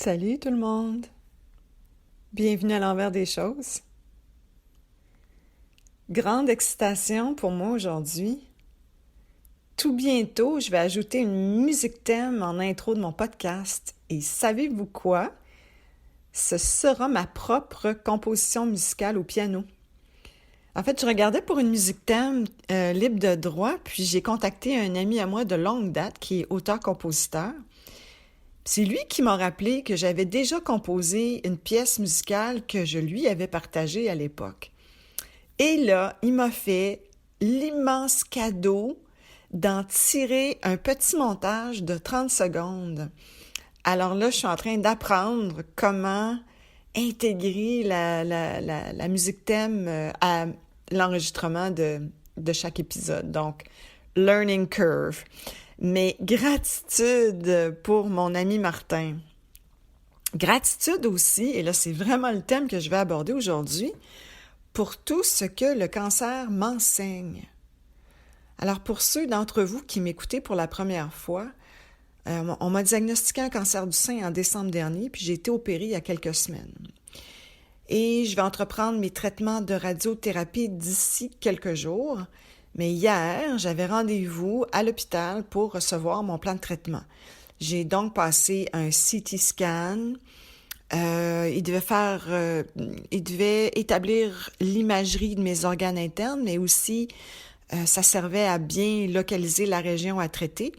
Salut tout le monde! Bienvenue à l'envers des choses. Grande excitation pour moi aujourd'hui. Tout bientôt, je vais ajouter une musique thème en intro de mon podcast. Et savez-vous quoi? Ce sera ma propre composition musicale au piano. En fait, je regardais pour une musique thème libre de droit, puis j'ai contacté un ami à moi de longue date qui est auteur-compositeur. C'est lui qui m'a rappelé que j'avais déjà composé une pièce musicale que je lui avais partagée à l'époque. Et là, il m'a fait l'immense cadeau d'en tirer un petit montage de 30 secondes. Alors là, je suis en train d'apprendre comment intégrer la musique thème à l'enregistrement de chaque épisode. Donc, learning curve. Mais gratitude pour mon ami Martin. Gratitude aussi, et là c'est vraiment le thème que je vais aborder aujourd'hui, pour tout ce que le cancer m'enseigne. Alors pour ceux d'entre vous qui m'écoutez pour la première fois, on m'a diagnostiqué un cancer du sein en décembre dernier, puis j'ai été opérée il y a quelques semaines. Et je vais entreprendre mes traitements de radiothérapie d'ici quelques jours. Mais hier, j'avais rendez-vous à l'hôpital pour recevoir mon plan de traitement. J'ai donc passé un CT scan. Il devait établir l'imagerie de mes organes internes, mais aussi ça servait à bien localiser la région à traiter.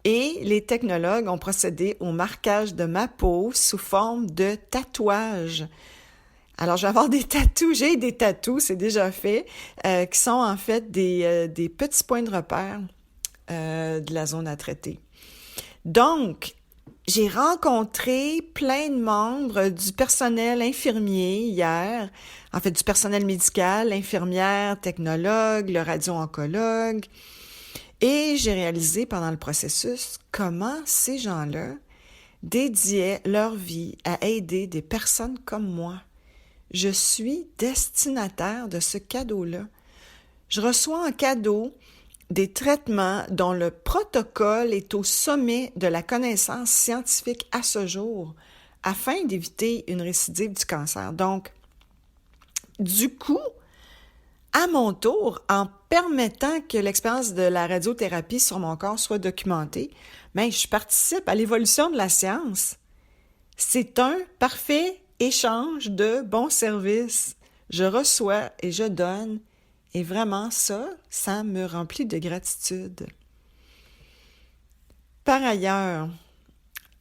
Et les technologues ont procédé au marquage de ma peau sous forme de tatouage. Alors, je vais avoir des tatous, j'ai des tatous, c'est déjà fait, qui sont en fait des petits points de repère de la zone à traiter. Donc, j'ai rencontré plein de membres du personnel infirmier hier, en fait du personnel médical, l'infirmière, technologue, le radio-oncologue, et j'ai réalisé pendant le processus comment ces gens-là dédiaient leur vie à aider des personnes comme moi. Je suis destinataire de ce cadeau-là. Je reçois en cadeau des traitements dont le protocole est au sommet de la connaissance scientifique à ce jour, afin d'éviter une récidive du cancer. Donc, du coup, à mon tour, en permettant que l'expérience de la radiothérapie sur mon corps soit documentée, je participe à l'évolution de la science. C'est un parfait échange de bons services. Je reçois et je donne. Et vraiment, ça me remplit de gratitude. Par ailleurs,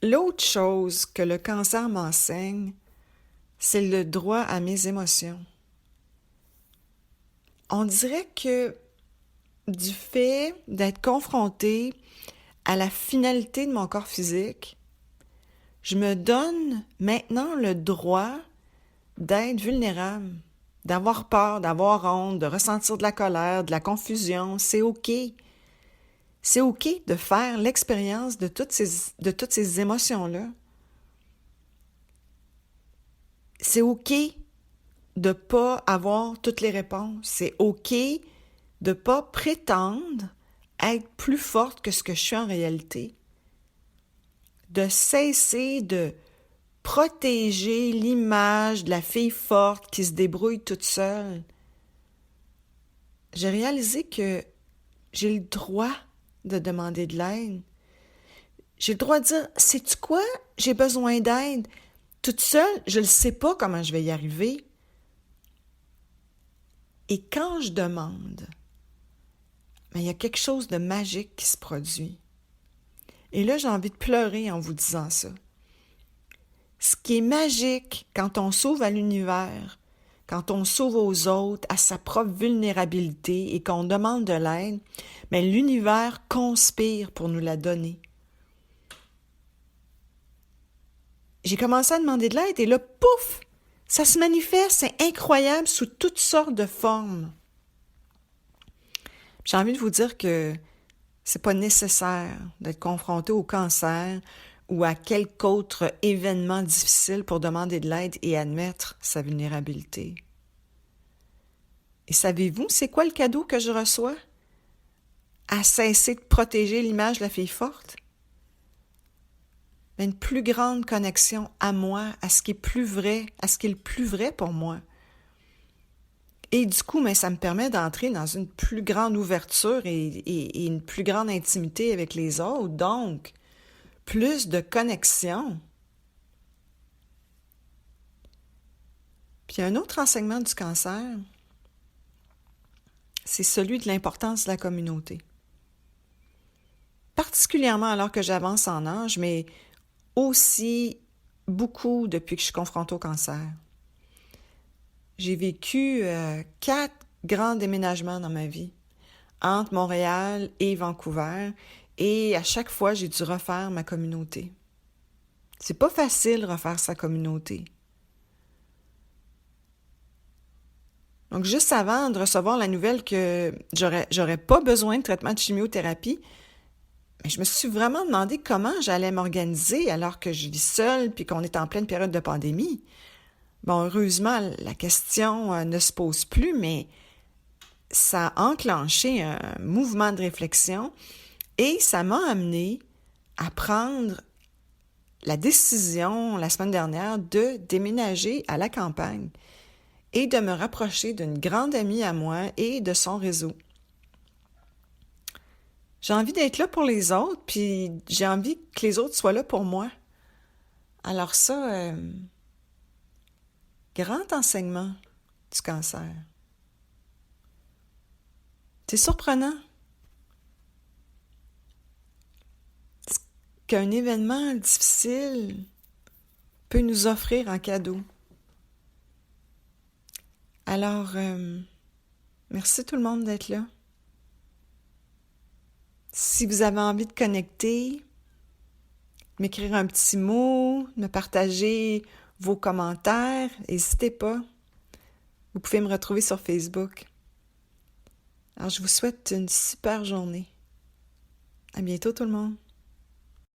l'autre chose que le cancer m'enseigne, c'est le droit à mes émotions. On dirait que du fait d'être confrontée à la finalité de mon corps physique, je me donne maintenant le droit d'être vulnérable, d'avoir peur, d'avoir honte, de ressentir de la colère, de la confusion. C'est OK. C'est OK de faire l'expérience de toutes ces émotions-là. C'est OK de ne pas avoir toutes les réponses. C'est OK de ne pas prétendre être plus forte que ce que je suis en réalité. De cesser de protéger l'image de la fille forte qui se débrouille toute seule. J'ai réalisé que j'ai le droit de demander de l'aide. J'ai le droit de dire, sais-tu quoi? J'ai besoin d'aide. Toute seule, je ne sais pas comment je vais y arriver. Et quand je demande, il y a quelque chose de magique qui se produit. Et là, j'ai envie de pleurer en vous disant ça. Ce qui est magique quand on s'ouvre à l'univers, quand on s'ouvre aux autres, à sa propre vulnérabilité et qu'on demande de l'aide, mais l'univers conspire pour nous la donner. J'ai commencé à demander de l'aide et là, pouf, ça se manifeste, c'est incroyable sous toutes sortes de formes. J'ai envie de vous dire que c'est pas nécessaire d'être confronté au cancer ou à quelque autre événement difficile pour demander de l'aide et admettre sa vulnérabilité. Et savez-vous, c'est quoi le cadeau que je reçois? À cesser de protéger l'image de la fille forte? une plus grande connexion à moi, à ce qui est plus vrai, à ce qui est le plus vrai pour moi. Et du coup, ça me permet d'entrer dans une plus grande ouverture et une plus grande intimité avec les autres, donc plus de connexion. Puis un autre enseignement du cancer, c'est celui de l'importance de la communauté. Particulièrement alors que j'avance en âge, mais aussi beaucoup depuis que je suis confrontée au cancer. J'ai vécu 4 grands déménagements dans ma vie, entre Montréal et Vancouver, et à chaque fois, j'ai dû refaire ma communauté. C'est pas facile de refaire sa communauté. Donc, juste avant de recevoir la nouvelle que j'aurais pas besoin de traitement de chimiothérapie, mais je me suis vraiment demandé comment j'allais m'organiser alors que je vis seule puis qu'on est en pleine période de pandémie. Bon, heureusement, la question ne se pose plus, mais ça a enclenché un mouvement de réflexion et ça m'a amené à prendre la décision la semaine dernière de déménager à la campagne et de me rapprocher d'une grande amie à moi et de son réseau. J'ai envie d'être là pour les autres, puis j'ai envie que les autres soient là pour moi. Alors ça, grand enseignement du cancer. C'est surprenant ce qu'un événement difficile peut nous offrir en cadeau. Alors, merci tout le monde d'être là. Si vous avez envie de connecter, m'écrire un petit mot, me partager vos commentaires, n'hésitez pas. Vous pouvez me retrouver sur Facebook. Alors, je vous souhaite une super journée. À bientôt tout le monde.